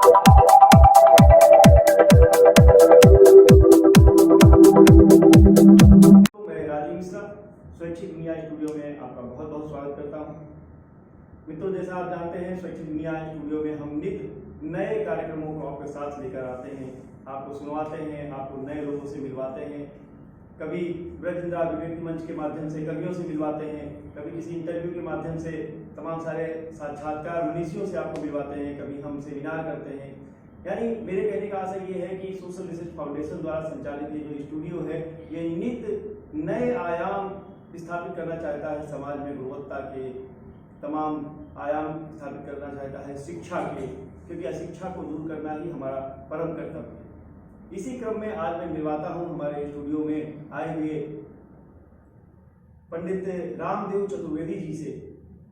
स्वैच्छिक दुनिया स्टूडियो में आपका बहुत बहुत स्वागत करता हूं। मित्रों, जैसा आप जानते हैं, स्वैच्छिक दुनिया स्टूडियो में हम नित्य नए कार्यक्रमों को आपके साथ लेकर आते हैं, आपको सुनवाते हैं, आपको नए लोगों से मिलवाते हैं। कभी ब्रजइंद्रा अभिव्यक्ति मंच के माध्यम से कवियों से मिलवाते हैं, कभी किसी इंटरव्यू के माध्यम से तमाम सारे साक्षात्कार मनीषियों से आपको मिलवाते हैं, कभी हम सेमिनार करते हैं। यानी मेरे कहने का आशय ये है कि सोशल रिसर्च फाउंडेशन द्वारा संचालित ये जो स्टूडियो है, ये नित्य नए आयाम स्थापित करना चाहता है, समाज में गुणवत्ता के तमाम आयाम स्थापित करना चाहता है, शिक्षा के, क्योंकि अशिक्षा को दूर करना ही हमारा परम कर्तव्य है। इसी क्रम में आज मैं मिलवाता हूं हमारे स्टूडियो में आए हुए पंडित रामदेव चतुर्वेदी जी से।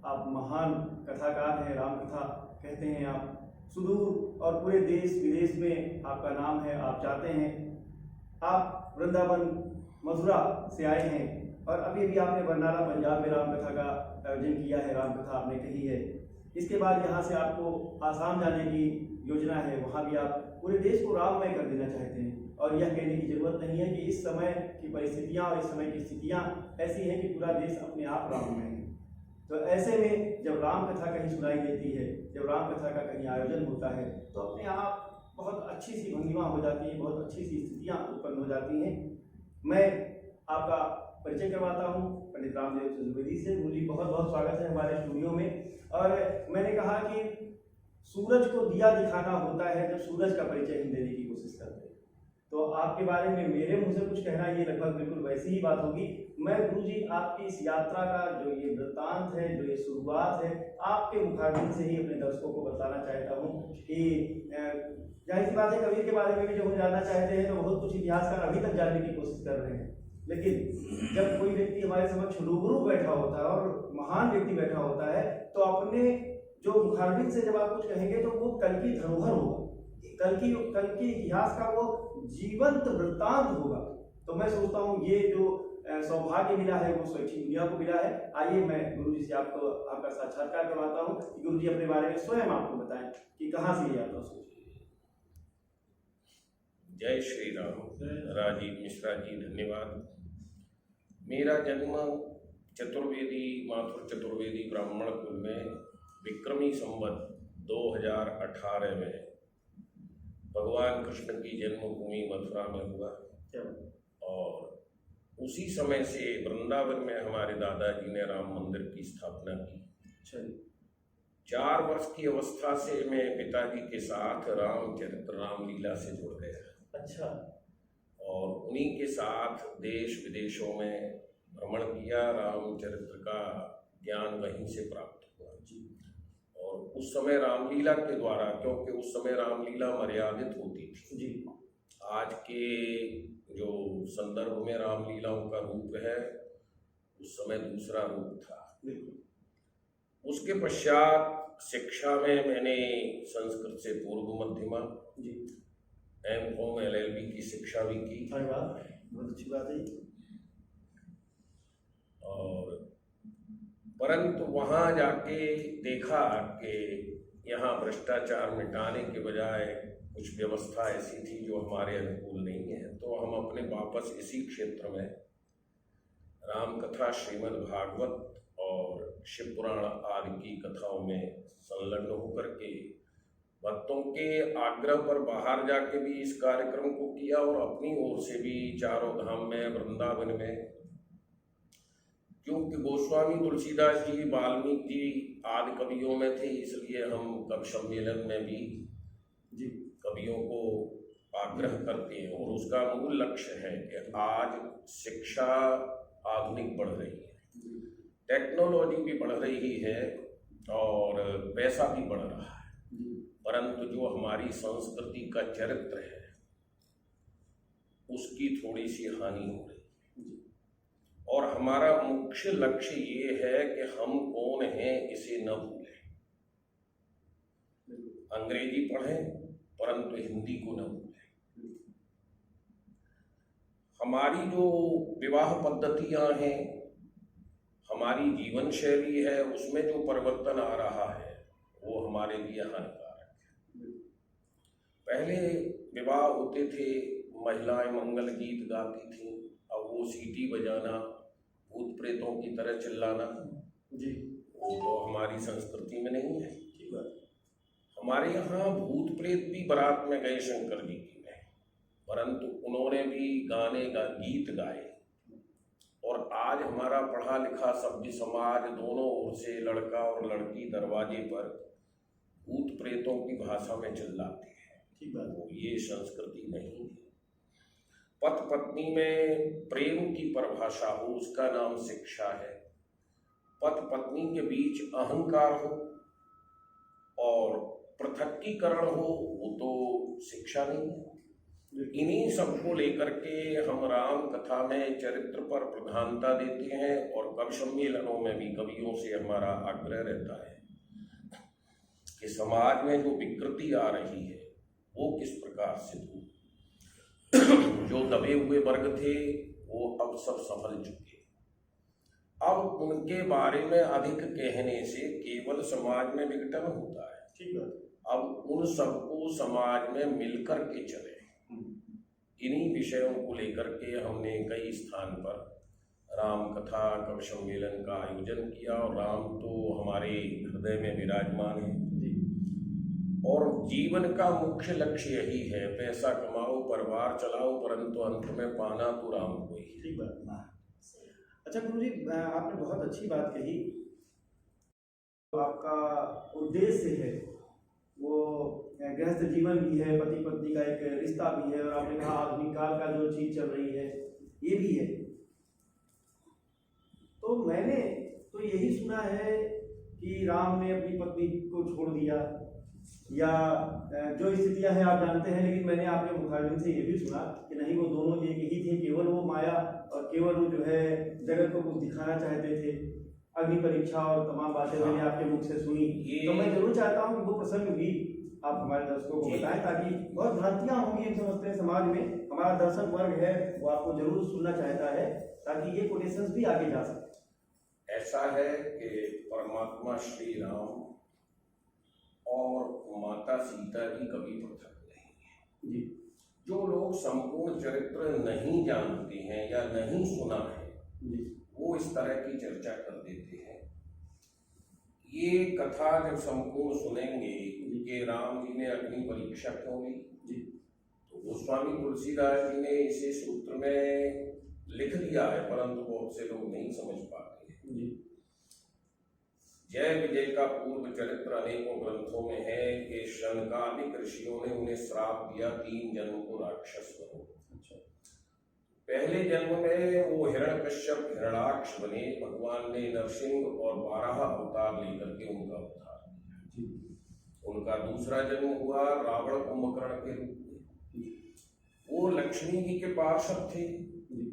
आप महान कथाकार हैं, राम कथा कहते हैं आप, सुदूर और पूरे देश विदेश में आपका नाम है, आप जाते हैं। आप वृंदावन मथुरा से आए हैं और अभी अभी आपने बरनाला पंजाब में रामकथा का आयोजन किया है, रामकथा आपने कही है। इसके बाद यहाँ से आपको आसाम जाने की योजना है, वहाँ भी आप पूरे देश को राममय कर देना चाहते हैं। और यह कहने की जरूरत नहीं है कि इस समय की परिस्थितियाँ और इस समय की स्थितियाँ ऐसी हैं कि पूरा देश अपने आप राममय है। तो ऐसे में जब रामकथा कहीं सुनाई देती है, जब रामकथा का कहीं आयोजन होता है, तो अपने आप बहुत अच्छी सी भंगिमा हो जाती है, बहुत अच्छी सी स्थितियाँ उत्पन्न हो जाती हैं। मैं आपका परिचय करवाता हूँ पंडित रामदेव चतुर्वेदी से। गुरुजी, बहुत बहुत स्वागत है हमारे स्टूडियो में। और मैंने कहा कि सूरज को दिया दिखाना होता है जब सूरज का परिचय हम देने की कोशिश करते हैं। तो आपके बारे में मेरे मुंह से कुछ कहना ये लगभग बिल्कुल वैसी ही बात होगी। मैं गुरुजी आपकी इस यात्रा का जो ये वृत्तांत है, जो ये शुरुआत है, आपके मुखारबिन से ही अपने दर्शकों को बताना चाहता हूँ कि जाहिर सी बात है, कबीर के बारे में भी जब हम जानना चाहते हैं तो बहुत कुछ इतिहासकार अभी तक जानने की कोशिश कर रहे हैं। लेकिन जब कोई व्यक्ति हमारे समक्ष रूबरू बैठा होता है और महान व्यक्ति बैठा होता है, तो अपने जो मुखारबिन से जब आप कुछ कहेंगे तो वो कल की धरोहर होगा, कल की इतिहास का वो जीवंत वृत्तांत होगा। तो मैं सोचता हूँ ये जो सौभाग्य मिला है वो स्वैच्छिक दुनिया को मिला है। आइए मैं गुरुजी से आपका साक्षात्कार करवाता हूँ कि गुरुजी अपने बारे में स्वयं आपको बताएं कि कहाँ से ये यात्रा शुरू। जय श्री राम। राजीव मिश्रा जी, धन्यवाद। मेरा जन्म चतुर्वेदी माथुर चतुर्वेदी ब्राह्मण कुल में विक्रमी संवत 2018 में भगवान कृष्ण की जन्मभूमि मथुरा में हुआ। और उसी समय से वृंदावन में हमारे दादाजी ने राम मंदिर की स्थापना की। 4 वर्ष की अवस्था से मैं पिताजी के साथ रामचरित्र रामलीला से जुड़ गया। अच्छा। और उन्हीं के साथ देश विदेशों में भ्रमण किया, रामचरित्र का ज्ञान वहीं से प्राप्त हुआ जी। और उस समय रामलीला के द्वारा, क्योंकि उस समय रामलीला मर्यादित होती थी जी, आज के जो संदर्भ में रामलीलाओं का रूप है उस समय दूसरा रूप था। उसके पश्चात शिक्षा में मैंने संस्कृत से पूर्व मध्यमा जी, M.Com LLB की शिक्षा भी की। अरे वाह, बहुत अच्छी बात है। और परंतु वहाँ जाके देखा कि यहाँ भ्रष्टाचार मिटाने के बजाय कुछ व्यवस्था ऐसी थी जो हमारे अनुकूल नहीं है। तो हम अपने वापस इसी क्षेत्र में रामकथा, श्रीमद् भागवत और शिव पुराण आदि की कथाओं में संलग्न होकर के भक्तों के आग्रह पर बाहर जाके भी इस कार्यक्रम को किया और अपनी ओर से भी चारों धाम में, वृंदावन में, क्योंकि गोस्वामी तुलसीदास जी, वाल्मीकि जी आदि कवियों में थे, इसलिए हम कवि सम्मेलन में भी जी कवियों को आग्रह करते हैं। और उसका मूल लक्ष्य है कि आज शिक्षा आधुनिक बढ़ रही है, टेक्नोलॉजी भी बढ़ रही है और पैसा भी बढ़ रहा है, परंतु जो हमारी संस्कृति का चरित्र है उसकी थोड़ी सी हानि हो रही है। और हमारा मुख्य लक्ष्य ये है कि हम कौन हैं इसे न भूलें। अंग्रेजी पढ़ें परंतु हिंदी को न भूलें। हमारी जो विवाह पद्धतियां हैं, हमारी जीवन शैली है, उसमें जो परिवर्तन आ रहा है वो हमारे लिए हानिकारक है। पहले विवाह होते थे, महिलाएं मंगल गीत गाती थीं, अब वो सीटी बजाना, भूत प्रेतों की तरह चिल्लाना जी वो तो हमारी संस्कृति में नहीं है। ठीक बात। हमारे यहाँ भूत प्रेत भी बारात में गए शंकर जी की में, परंतु उन्होंने भी गाने का गीत गाए। और आज हमारा पढ़ा लिखा सभ्य समाज दोनों ओर से लड़का और लड़की दरवाजे पर भूत प्रेतों की भाषा में चिल्लाते हैं। ठीक बात। वो ये संस्कृति नहीं है। पति पत्नी में प्रेम की परिभाषा हो, उसका नाम शिक्षा है। पति पत्नी के बीच अहंकार हो और पृथक्कीकरण हो, वो तो शिक्षा नहीं है। इन्हीं सबको लेकर के हम राम कथा में चरित्र पर प्रधानता देते हैं और कवि सम्मेलनों में भी कवियों से हमारा आग्रह रहता है कि समाज में जो विकृति आ रही है वो किस प्रकार से दूर। जो दबे हुए वर्ग थे वो अब सब संभल चुके। अब उनके बारे में अधिक कहने से केवल समाज में विघटन होता है। ठीक बात। अब उन सबको समाज में मिलकर के चले। इन्हीं विषयों को लेकर के हमने कई स्थान पर राम कथा कवि सम्मेलन का आयोजन किया और राम तो हमारे हृदय में विराजमान है और जीवन का मुख्य लक्ष्य यही है, पैसा कमाओ, परिवार चलाओ, परंतु अंत में पाना तो राम को ही। ठीक बात। अच्छा गुरु जी, आपने बहुत अच्छी बात कही। आपका उद्देश्य है वो गृहस्थ जीवन भी है, पति पत्नी का एक रिश्ता भी है, और आपने कहा आधुनिक काल का जो चीज चल रही है ये भी है। तो मैंने तो यही सुना है कि राम ने अपनी पत्नी को छोड़ दिया, या जो स्थितियां हैं आप जानते हैं, लेकिन मैंने आपके मुखारबिन से ये भी सुना कि नहीं, वो दोनों एक ही थे, केवल वो माया और केवल वो जो है जगत को कुछ दिखाना चाहते थे। अग्नि परीक्षा और तमाम बातें मैंने आपके मुख से सुनी। तो मैं जरूर चाहता हूँ कि वो प्रसंग भी आप हमारे दर्शकों को बताएं, ताकि बहुत भ्रांतियां होंगी हम समझते हैं समाज में, हमारा दर्शक वर्ग है वो आपको जरूर सुनना चाहता है, ताकि ये कोटेशंस भी आगे जा सके। ऐसा है कि परमात्मा श्री राम और माता सीता जी कभी पृथक नहीं है जी। जो लोग संपूर्ण चरित्र नहीं जानते हैं या नहीं सुना है जी। वो इस तरह की चर्चा कर देते हैं। ये कथा जब संपूर्ण सुनेंगे कि राम जी ने अग्नि परीक्षा क्यों ली, तो गोस्वामी तुलसीदास जी ने इसे सूत्र में लिख दिया है, परंतु बहुत से लोग नहीं समझ पाते हैं। जय विजय का पूर्व चरित्र अनेकों ग्रंथों में है कि शनकादिक ऋषियों ने उन्हें श्राप दिया 3 जन्म को राक्षस बनो। पहले जन्म में वो हिरण्यकश्यप हिरणाक्ष बने, भगवान ने नरसिंह और 12 अवतार लेकर के उनका उद्धार किया। उनका दूसरा जन्म हुआ रावण कुंभकर्ण के रूप में। वो लक्ष्मी जी के पार्षद थे।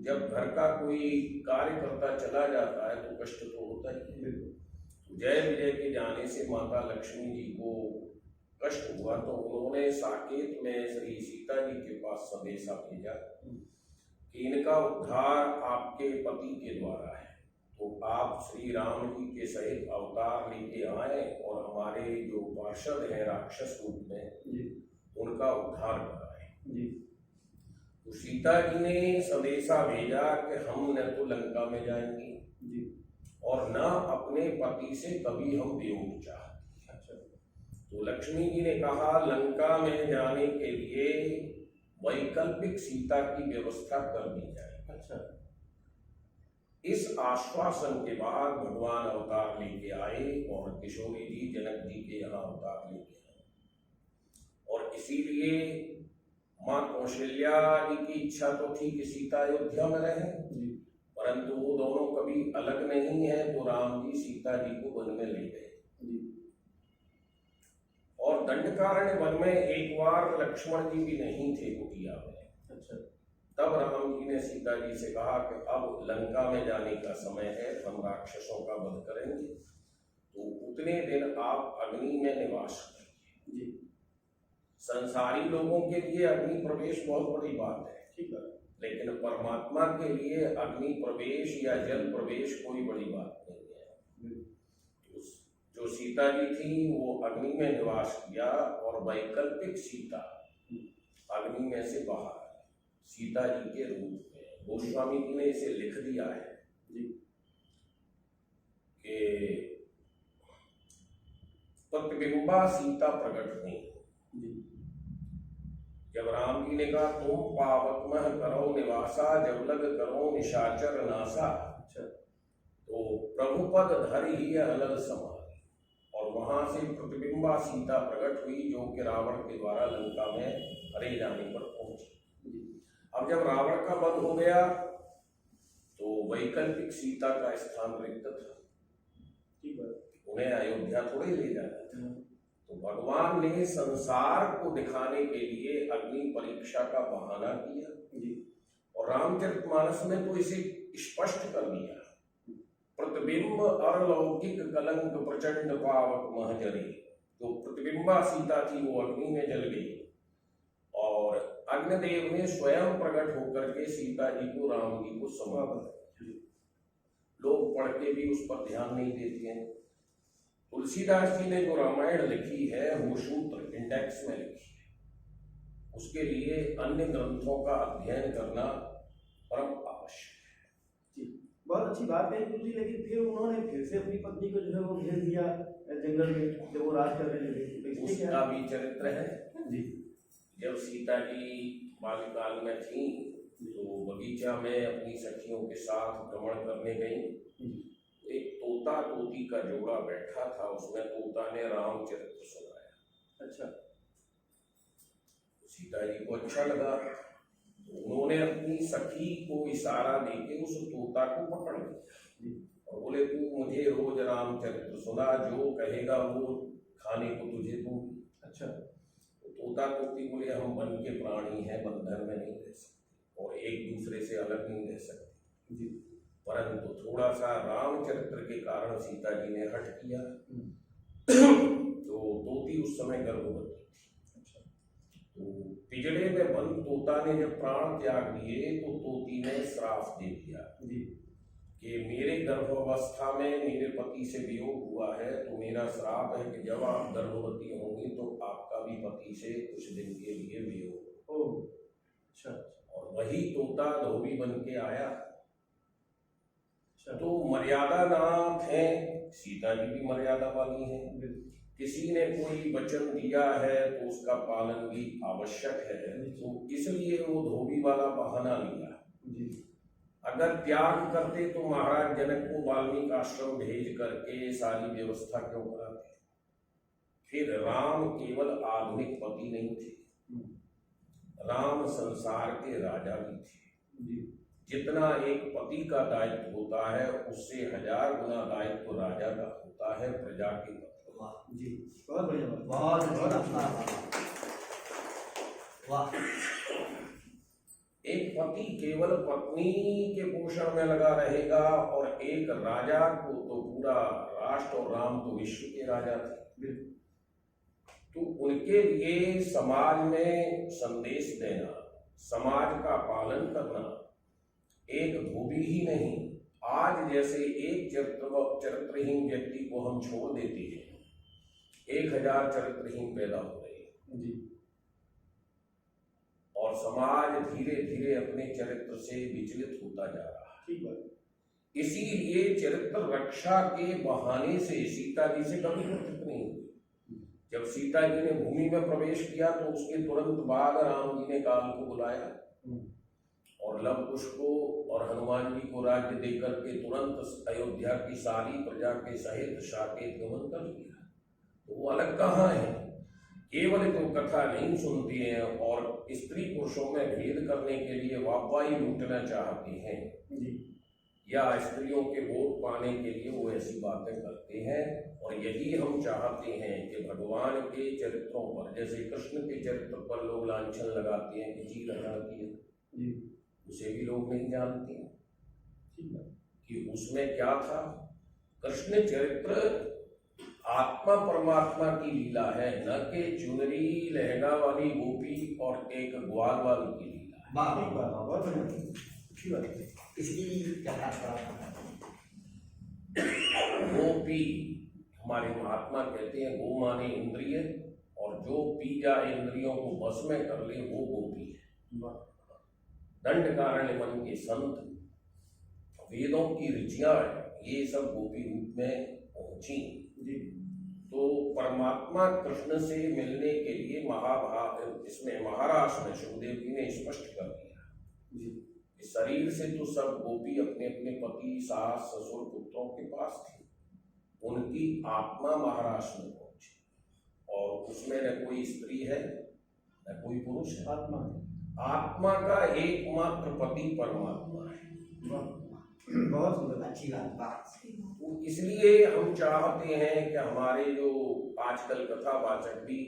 जब घर का कोई कार्य करता चला जाता है तो कष्ट तो होता ही है। जय विजय के जाने से माता लक्ष्मी जी को कष्ट हुआ तो उन्होंने साकेत में श्री सीता जी के पास संदेशा भेजा कि इनका उद्धार आपके पति के द्वारा है, तो आप श्री राम जी के सहित अवतार लेके आए और हमारे जो पार्षद हैं राक्षस रूप में उनका उद्धार कराए। तो सीता जी ने संदेशा भेजा कि हम न तो लंका में जाएंगे और न अपने पति से कभी हम वियोग चाहते। तो लक्ष्मी जी ने कहा लंका में जाने के लिए वैकल्पिक सीता की व्यवस्था कर दी जाए। इस आश्वासन के बाद भगवान अवतार लेके आए और किशोरी जी जनक जी के यहाँ अवतार लेके आए। और इसीलिए माँ कौशल्या जी की इच्छा तो थी कि सीता अयोध्या में रहे, परंतु वो दोनों कभी अलग नहीं है, तो राम जी सीता जी को वन में ले गए। और दंडकारण्य वन में एक बार लक्ष्मण जी भी नहीं थे कुटिया में। तब राम जी ने सीता जी से कहा कि अब लंका में जाने का समय है, हम राक्षसों का वध करेंगे, तो उतने दिन आप अग्नि में निवास करेंगे। संसारी लोगों के लिए अग्नि प्रवेश बहुत बड़ी बात है, ठीक है, लेकिन परमात्मा के लिए अग्नि प्रवेश या जल प्रवेश कोई बड़ी बात नहीं है। जो सीता जी थी वो अग्नि में निवास किया और वैकल्पिक सीता अग्नि में से बाहर आए सीता जी के रूप में। गोस्वामी जी ने इसे लिख दिया है कि प्रतिबिंबा सीता प्रकट हुई। जब राम जी ने कहा तुम पावक मह करो निवासा जब लग करो निशाचर नासा, तो प्रभुपद धर ही अलग समाधि, और वहां से प्रतिबिंबा सीता प्रकट हुई जो कि रावण के द्वारा लंका में हरे जाने पर पहुंची। अब जब रावण का वध हो गया तो वैकल्पिक सीता का स्थान रिक्त था, उन्हें अयोध्या थोड़े ले जाना। तो भगवान ने संसार को दिखाने के लिए अग्नि परीक्षा का बहाना किया, और रामचरितमानस में तो इसे स्पष्ट कर दिया, प्रतिबिंब अलौकिक कलंक प्रचंड पावक महजरी। जो प्रतिबिंबा सीता थी वो अग्नि में जल गई, और अग्निदेव ने स्वयं प्रकट होकर के सीता जी को राम जी को समर्पित। लोग पढ़ के भी उस पर ध्यान नहीं देते हैं। तुलसीदास जी ने जो रामायण लिखी है वो सूत्र इंडेक्स में लिखी है, उसके लिए अन्य ग्रंथों का अध्ययन करना परम आवश्यक है। बहुत अच्छी बात है गुरु जी, लेकिन फिर उन्होंने फिर से अपनी पत्नी को जो है वो भेज दिया जंगल में जब वो राज करने लगे। उसका भी चरित्र है जी। जब सीता जी बाल्यकाल में थी तो बगीचा में अपनी सखियों के साथ भ्रमण करने गई। एक तोता तोती का जोड़ा बैठा था, उसमें तोता ने रामचरित्र सुनाया। अच्छा। सीता जी को अच्छा लगा, उन्होंने अपनी सखी को इशारा देके उस तोता को पकड़ लिया और बोले तू मुझे रोज रामचरित्र सुना, जो कहेगा वो खाने को तुझे दूंगी। अच्छा। तो तोता तोती बोले हम वन के प्राणी हैं, बंधन में नहीं रह सकते और एक दूसरे से अलग नहीं रह सकते जी। परंतु थोड़ा सा रामचरित्र के कारण सीता जी ने हट किया। तो तोती उस समय गर्भवती थी। अच्छा। तो पिंजड़े में बंद तोता ने जब प्राण त्याग दिए तो तोती ने श्राप दे दिया जी कि मेरे गर्भावस्था में मेरे पति से वियोग हुआ है, तो मेरा श्राप है कि जब आप गर्भवती होंगी तो आपका भी पति से कुछ दिन के लिए वियोग हो। अच्छा। और वही तोता धोबी बन के आया। तो मर्यादानाथ है, सीता जी भी मर्यादा वाली हैं। किसी ने कोई वचन दिया है तो उसका पालन भी आवश्यक है, तो इसलिए वो धोबी वाला बहाना लिया। अगर त्याग करते तो महाराज जनक को वाल्मीकि आश्रम भेज करके सारी व्यवस्था क्यों कराते। फिर राम केवल आधुनिक पति नहीं थे, राम संसार के राजा भी थे। जितना एक पति का दायित्व होता है उससे 1000 गुना दायित्व राजा का होता है प्रजा के प्रति। जी बहुत बढ़िया, बहुत अच्छा। वाह। एक पति केवल पत्नी के पोषण में लगा रहेगा और एक राजा को तो पूरा राष्ट्र, और राम तो विश्व के राजा थे, तो उनके लिए समाज में संदेश देना, समाज का पालन करना एक धोबी ही नहीं, आज जैसे एक चरित्रहीन व्यक्ति को हम छोड़ देते हैं, 1000 चरित्रहीन पैदा हो रहे हैं जी। और समाज धीरे धीरे अपने चरित्र से विचलित होता जा रहा है। ठीक है। इसीलिए चरित्र रक्षा के बहाने से सीता जी से कभी कुछ नहीं हुई। जब सीता जी ने भूमि में प्रवेश किया तो उसके तुरंत बाद राम जी ने काल को बुलाया और लव कुश को और हनुमान जी को राज्य देकर के तुरंत अयोध्या की सारी प्रजा के सहित साकेत गमन कर दिया। तो वो अलग कहाँ है, केवल तो कथा नहीं सुनती हैं और स्त्री पुरुषों में भेद करने के लिए वाहवाही लूटना चाहते हैं जी, या स्त्रियों के वोट पाने के लिए वो ऐसी बातें करते हैं। और यही हम चाहते हैं कि भगवान के चरित्रों पर, जैसे कृष्ण के चरित्र पर लोग लांछन लगाते हैं कि जी लगाती है जी, उसे भी लोग नहीं जानते कि उसमें क्या था। कृष्ण चरित्र आत्मा परमात्मा की लीला है, न कि चुनरी लहंगा वाली गोपी और एक ग्वाल वाली की लीला है। इसकी क्या गोपी हमारे महात्मा कहते हैं, गो माने इंद्रिय और और जो पी जाए इंद्रियों को बस में कर ले वो गोपी है। दंड कारण्य मन के संत, वेदों की ऋचियां, ये सब गोपी रूप में पहुंची। तो परमात्मा कृष्ण से मिलने के लिए इसमें महाराज में सुखदेव जी ने स्पष्ट कर दिया, इस शरीर से तो सब गोपी अपने अपने पति, सास, ससुर, पुत्रों के पास थी, उनकी आत्मा महाराष्ट्र में पहुंची और उसमें न कोई स्त्री है न कोई पुरुष है, आत्मा का एकमात्र पति परमात्मा है। बहुत सुंदर, अच्छी बात। तो इसलिए हम चाहते हैं कि हमारे जो आजकल कथावाचक भी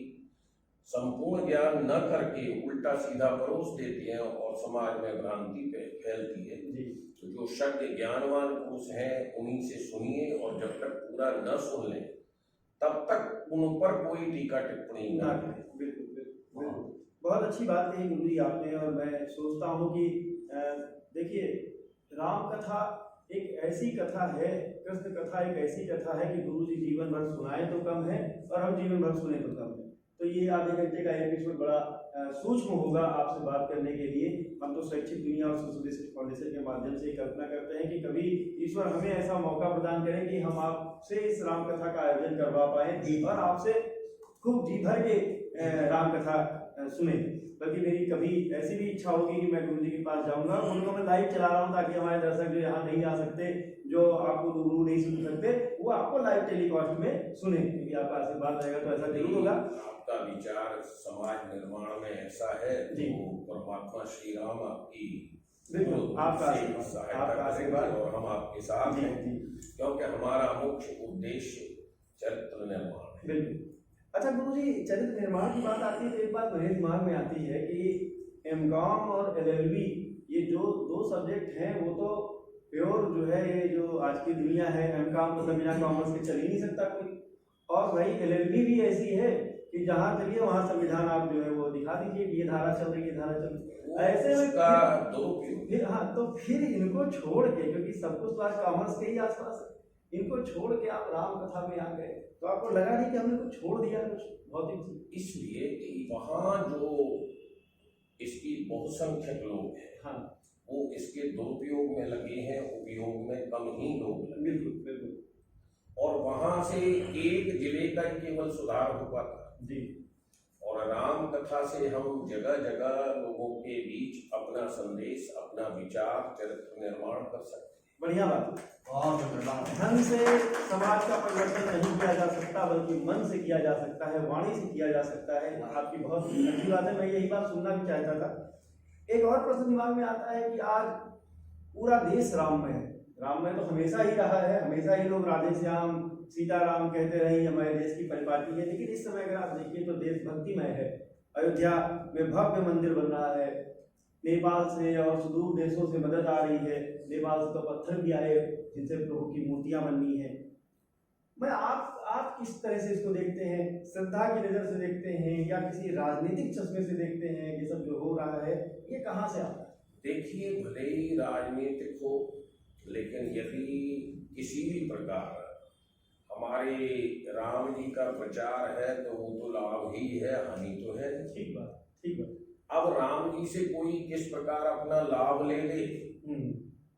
संपूर्ण ज्ञान न करके उल्टा सीधा परोस देते हैं और समाज में भ्रांति फैलती है, तो जो शब्द ज्ञानवान पुरुष हैं उन्हीं से सुनिए और जब तक पूरा न सुन लें तब तक उन पर कोई टीका टिप्पणी न करें। बिल्कुल, बहुत अच्छी बात कही गुरु जी आपने। और मैं सोचता हूँ कि देखिए, राम कथा एक ऐसी कथा है, कृष्ण कथा एक ऐसी कथा है कि गुरु जी जीवन भर सुनाए तो कम है और हम जीवन भर सुने तो कम है। तो ये आधे घंटे का एपिसोड बड़ा सूक्ष्म होगा आपसे बात करने के लिए। हम तो शैक्षिक दुनिया और सुसुदेशित फाउंडेशन के माध्यम से कल्पना करते हैं कि कभी ईश्वर हमें ऐसा मौका प्रदान करे कि हम आपसे इस राम कथा का आयोजन करवा पाए और आपसे खूब जी भर के राम कथा सुने। बल्कि मेरी कभी ऐसी भी इच्छा होगी कि मैं गुरु जी के पास जाऊंगा, उनको मैं लाइव चला रहा हूँ ताकि हमारे दर्शक जो यहाँ नहीं आ सकते, जो आपको रूबरू नहीं सुन सकते, वो आपको लाइव टेलीकास्ट में सुने, क्योंकि आपका आशीर्वाद रहेगा तो ऐसा जरूर होगा। आपका विचार समाज निर्माण में ऐसा है तो परमात्मा श्री राम आपकी आपका आशीर्वाद और हम आपके साथ हैं, क्योंकि हमारा मुख्य उद्देश्य चरित्र निर्माण है। बिल्कुल। अच्छा गुरु जी, चरित्र निर्माण की बात आती है तो एक बात मेरे दिमाग में आती है कि एमकॉम और एलएलबी, ये जो दो सब्जेक्ट हैं वो तो प्योर जो है, ये जो आज की दुनिया है, एमकॉम तो बिना कॉमर्स के चल ही नहीं सकता कोई, और भाई एलएलबी भी ऐसी है कि जहाँ चलिए वहाँ संविधान आप जो है वो दिखा दीजिए कि ये धारा चल रही है, धारा चल रही है, ऐसे में फिर तो फिर इनको छोड़ के, क्योंकि सब कुछ तो आज कॉमर्स के ही आसपास है, इनको छोड़ के आप राम कथा में आ गए, तो आपको लगा नहीं कि हमने कुछ छोड़ दिया कुछ भौतिक चीज? इसलिए कि वहाँ जो इसकी बहुसंख्यक लोग हैं, हाँ, वो इसके दुरुपयोग में लगे हैं, उपयोग में कम ही लोग लगे। बिल्कुल। और वहां से एक जिले का ही केवल सुधार हो पाता जी। और राम कथा से हम जगह जगह लोगों के बीच अपना संदेश, अपना विचार, चरित्र निर्माण कर सकते हैं। बढ़िया बात। बहुत धन्यवाद। धन से समाज का परिवर्तन नहीं किया जा सकता, बल्कि मन से किया जा सकता है, वाणी से किया जा सकता है। आपकी बहुत अच्छी बात है, मैं यही बात सुनना भी चाहता था। एक और प्रश्न दिमाग में आता है कि आज पूरा देश राममय है। राममय तो हमेशा ही रहा है, हमेशा ही लोग राधे श्याम सीताराम कहते रहे, हमारे देश की परिपाटी है। लेकिन इस समय अगर आप देखिए तो देश भक्तिमय है। अयोध्या में भव्य मंदिर बन रहा है, नेपाल से और सुदूर देशों से मदद आ रही है। नेपाल से तो पत्थर भी आए जिनसे प्रभु की मूर्तियां बननी है। मैं आप किस तरह से इसको देखते हैं? श्रद्धा की नजर से देखते हैं या किसी राजनीतिक चश्मे से देखते हैं? ये सब जो हो रहा है ये कहाँ से आता है? देखिए, भले ही राजनीतिक हो, लेकिन यदि किसी भी प्रकार हमारे राम जी का प्रचार है तो वो तो लाभ ही है, हानि तो है। ठीक बात। अब राम जी से कोई किस प्रकार अपना लाभ ले ले,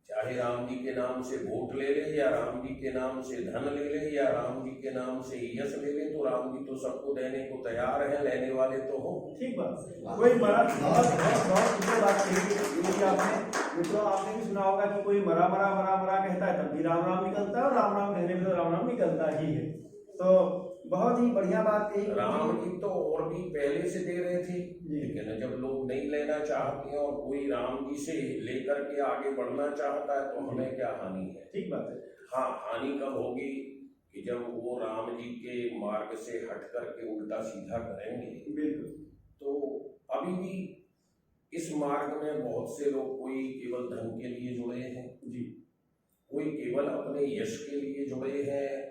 चाहे राम जी के नाम से वोट ले ले या राम जी के नाम से धन ले ले या राम जी के नाम से यश ले ले, तो राम जी तो सबको देने को तैयार है, लेने वाले तो हो। ठीक बात। कोई बहुत सुंदर बात कही आपने। मित्रों, आपने भी सुना होगा कि कोई मरा कहता है तब भी राम राम निकलता है, और राम राम कहने में तो राम राम निकलता ही है। तो बहुत ही बढ़िया बात कही। राम जी तो और भी पहले से दे रहे थे, लेकिन जब लोग नहीं लेना चाहते हैं और कोई राम जी से लेकर के आगे बढ़ना चाहता है तो हमें क्या हानि है? ठीक बात है। हाँ, हानि कब होगी कि जब वो राम जी के मार्ग से हट करके उल्टा सीधा करेंगे। बिल्कुल। तो अभी भी इस मार्ग में बहुत से लोग, कोई केवल धन के लिए जुड़े हैं जी, कोई केवल अपने यश के लिए जुड़े हैं,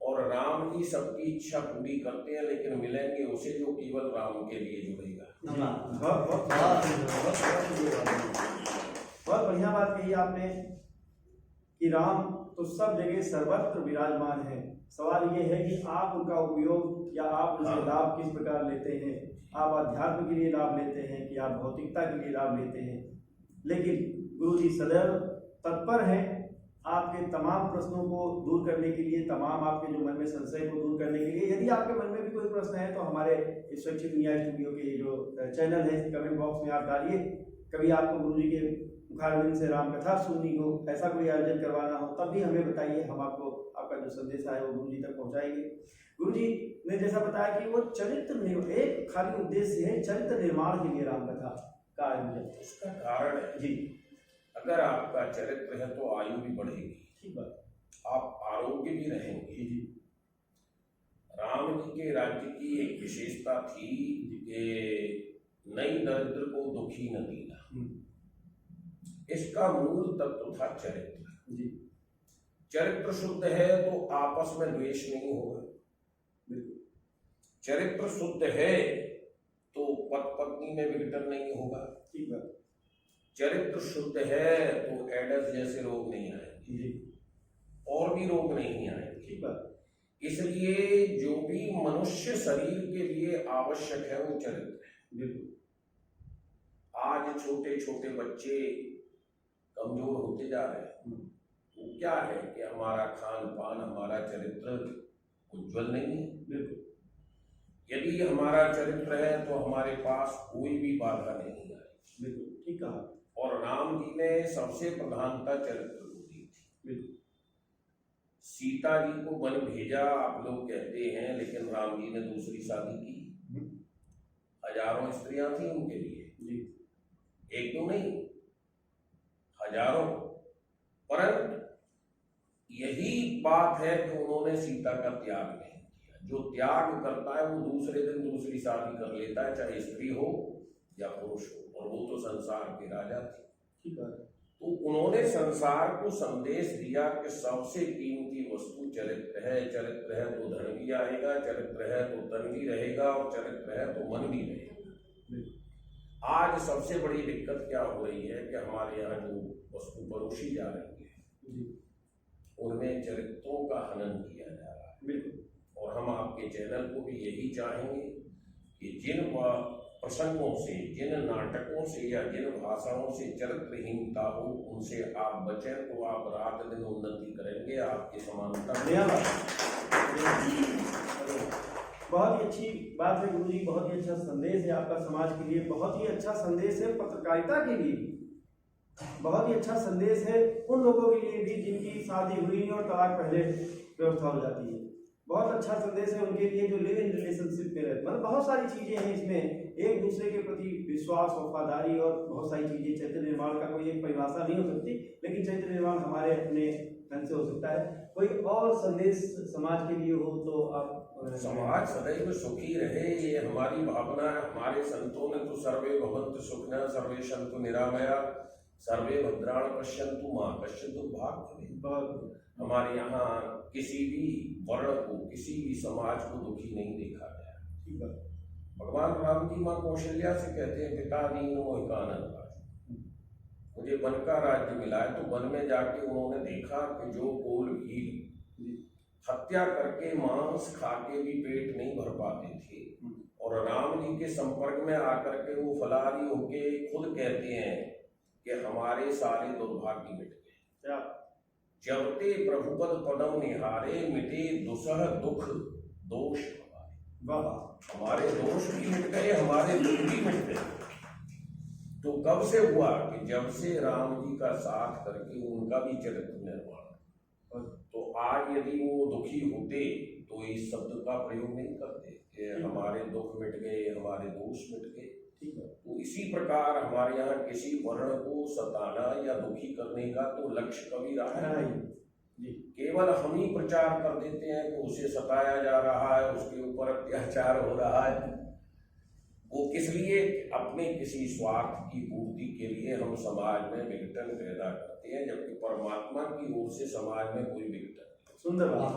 और राम जी सबकी इच्छा पूरी करते हैं, लेकिन मिलेंगे उसे जो केवल राम के लिए जुड़ेगा। बहुत बढ़िया बात कही आपने कि राम तो सब जगह सर्वत्र विराजमान है। सवाल ये है कि आप उनका उपयोग या आप उनसे लाभ किस प्रकार लेते हैं। आप अध्यात्म के लिए लाभ लेते हैं कि आप भौतिकता के लिए लाभ लेते हैं। लेकिन गुरुजी सदैव तत्पर हैं आपके तमाम प्रश्नों को दूर करने के लिए, तमाम आपके जो मन में संशय को दूर करने के लिए। यदि आपके मन में भी कोई प्रश्न है तो हमारे स्वैच्छिक दुनिया स्टूडियो के जो चैनल है कमेंट बॉक्स में आप डालिए। कभी आपको गुरुजी के मुखारबिंद से राम कथा सुननी हो, ऐसा कोई आयोजन करवाना हो, तब भी हमें बताइए, हम आपको आपका जो संदेश है वो गुरुजी तक पहुंचाएंगे। गुरुजी ने जैसा बताया कि वो चरित्र एक खाली उद्देश्य है चरित्र निर्माण के लिए राम कथा का आयोजन। उसका कारण है जी, अगर आपका चरित्र है तो आयु भी बढ़ेगी, ठीक बात, आप आरोग्य भी रहेंगे। जी राम जी के राज्य की एक विशेषता थी कि नई दरिद्र को दुखी न दीना। इसका मूल तत्व था चरित्र। जी, चरित्र शुद्ध है तो आपस में द्वेष नहीं होगा। चरित्र शुद्ध है तो पति पत्नी में विघटन नहीं होगा। ठीक बात, चरित्र शुद्ध है तो एडस जैसे रोग नहीं आएंगे, जी, और भी रोग नहीं आएंगे। ठीक बात, इसलिए जो भी मनुष्य शरीर के लिए आवश्यक है वो चरित्र है। बिल्कुल। आज छोटे छोटे बच्चे कमजोर होते जा रहे हैं। वो क्या है कि हमारा खान पान, हमारा चरित्र उज्जवल नहीं है। बिल्कुल, यदि हमारा चरित्र है तो हमारे पास कोई भी बाधा नहीं आए। बिल्कुल ठीक कहा। और राम जी ने सबसे प्रधानता चरित्र को दी थी। बिल्कुल, सीता जी को वन भेजा आप लोग कहते हैं, लेकिन राम जी ने दूसरी शादी की। हजारों स्त्रियां थी उनके लिए, जी, एक तो नहीं, हजारों। परंतु यही बात है कि उन्होंने सीता का त्याग नहीं किया। जो त्याग करता है वो दूसरे दिन दूसरी शादी कर लेता है, चाहे स्त्री हो या पुरुष हो, और वो तो संसार के राजा थे। ठीक है। तो उन्होंने संसार को संदेश दिया कि सबसे कीमती वस्तु चरित्र है। चरित्र है तो धन भी आएगा, चरित्र है तो तन भी रहेगा, और चरित्र है तो मन भी रहेगा। आज सबसे बड़ी दिक्कत क्या हो रही है कि हमारे यहाँ जो वस्तु परोसी जा रही है उनमें चरित्रों का हनन किया जा रहा है। बिल्कुल। और हम आपके चैनल को भी यही चाहेंगे कि जिन प्रसंगों से, जिन नाटकों से या जिन भाषाओं से चरित्रहीनता हो उनसे आप बचें, तो आप रात दिन उन्नति करेंगे। आपकी समानता। बहुत ही अच्छी बात है गुरुजी, बहुत ही अच्छा संदेश है आपका समाज के लिए, बहुत ही अच्छा संदेश है पत्रकारिता के लिए, बहुत ही अच्छा संदेश है उन लोगों के लिए भी जिनकी शादी हुई और तलाक पहले व्यवस्था हो जाती है। बहुत अच्छा संदेश है उनके लिए जो लिव इन रिलेशनशिप में रहते, मतलब बहुत सारी चीजें हैं इसमें, एक दूसरे के प्रति विश्वास, वफादारी और बहुत सारी चीजें। चैत्र निर्माण का कोई एक परिभाषा नहीं हो सकती, लेकिन चैत्र निर्माण हमारे अपने ढंग से हो सकता है। कोई और संदेश समाज के लिए हो तो आप। समाज सदैव सुखी रहे, ये हमारी भावना है। हमारे संतों ने तो सर्वे भवन्तु सुखिनः, सर्वे सन्तु निरामया, सर्वे भद्राणि पश्यन्तु मा कश्चित् दुर्भाग्यः। हमारे यहाँ किसी भी वर्ण को, किसी भी समाज को दुखी नहीं देखा गया। भगवान राम जी माँ कौशल्या से कहते हैं, पिता दीन मोहि कानन राज। मुझे वन का राज्य मिला है, तो वन में जाके उन्होंने देखा कि जो गोल भील हत्या करके मांस खाके भी पेट नहीं भर पाते थे, और राम जी के संपर्क में आकर के वो फलाहारी होके खुद कहते हैं कि हमारे सारे दुर्भाग्य मिट गए। जबते प्रभुपद पदम निहारे, मिटे दुसह दुख दोष हमारे। हमारे दोष भी मिट गए, हमारे दुख भी मिट गए। तो कब से हुआ कि जब से राम जी का साथ करके उनका भी चरित्र निर्माण। तो आज यदि वो दुखी होते तो इस शब्द का प्रयोग नहीं करते कि हमारे दुख मिट गए, हमारे दोष मिट गए। तो इसी प्रकार हमारे यहाँ किसी वर्ण को सताना या दुखी करने का तो लक्ष्य कभी रहा है नहीं। केवल हम ही प्रचार कर देते हैं कि उसे सताया जा रहा है, उसके ऊपर अत्याचार हो रहा है। वो किस लिए? अपने किसी स्वार्थ की पूर्ति के लिए हम समाज में विघटन पैदा करते हैं, जबकि परमात्मा की ओर से समाज में कोई विघटन नहीं। सुंदर बात।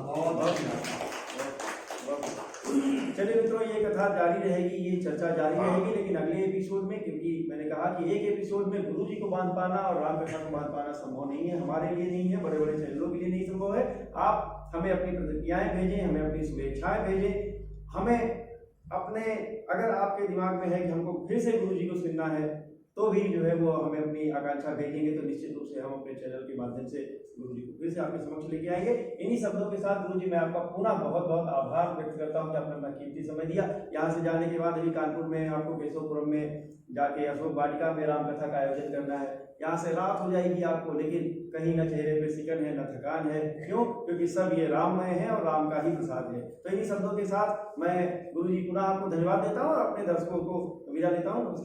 चलिए मित्रों, ये कथा जारी रहेगी, ये चर्चा जारी रहेगी, लेकिन अगले एपिसोड में, क्योंकि मैंने कहा कि एक एपिसोड में गुरु जी को बांध पाना और राम कथा को बांध पाना संभव नहीं है, हमारे लिए नहीं है, बड़े बड़े चैनलों के लिए नहीं संभव है। आप हमें अपनी प्रतिक्रियाएं भेजें, हमें अपनी शुभेच्छाएं भेजें। हमें अपने, अगर आपके दिमाग में है कि हमको फिर से गुरु जी को सुनना है, तो भी जो है वो हमें अपनी आकांक्षा भेजेंगे, तो निश्चित रूप से हम अपने चैनल के माध्यम से गुरु जी को फिर से आपके समक्ष लेके आएंगे। इन्हीं शब्दों के साथ गुरु जी, मैं आपका पुनः बहुत बहुत आभार व्यक्त करता हूँ कि आपने अपना कीमती समय दिया। यहाँ से जाने के बाद अभी कानपुर में आपको केशवपुरम में जाके अशोक वाटिका में रामकथा का आयोजन करना है। यहाँ से रात हो जाएगी आपको, लेकिन कहीं न चेहरे पे सिकन है, न थकान है। क्यों? क्योंकि सब ये राममय है और राम का ही प्रसाद है। तो इन्हीं शब्दों के साथ मैं गुरु जी पुनः आपको धन्यवाद देता हूँ और अपने दर्शकों को विदा लेता हूँ।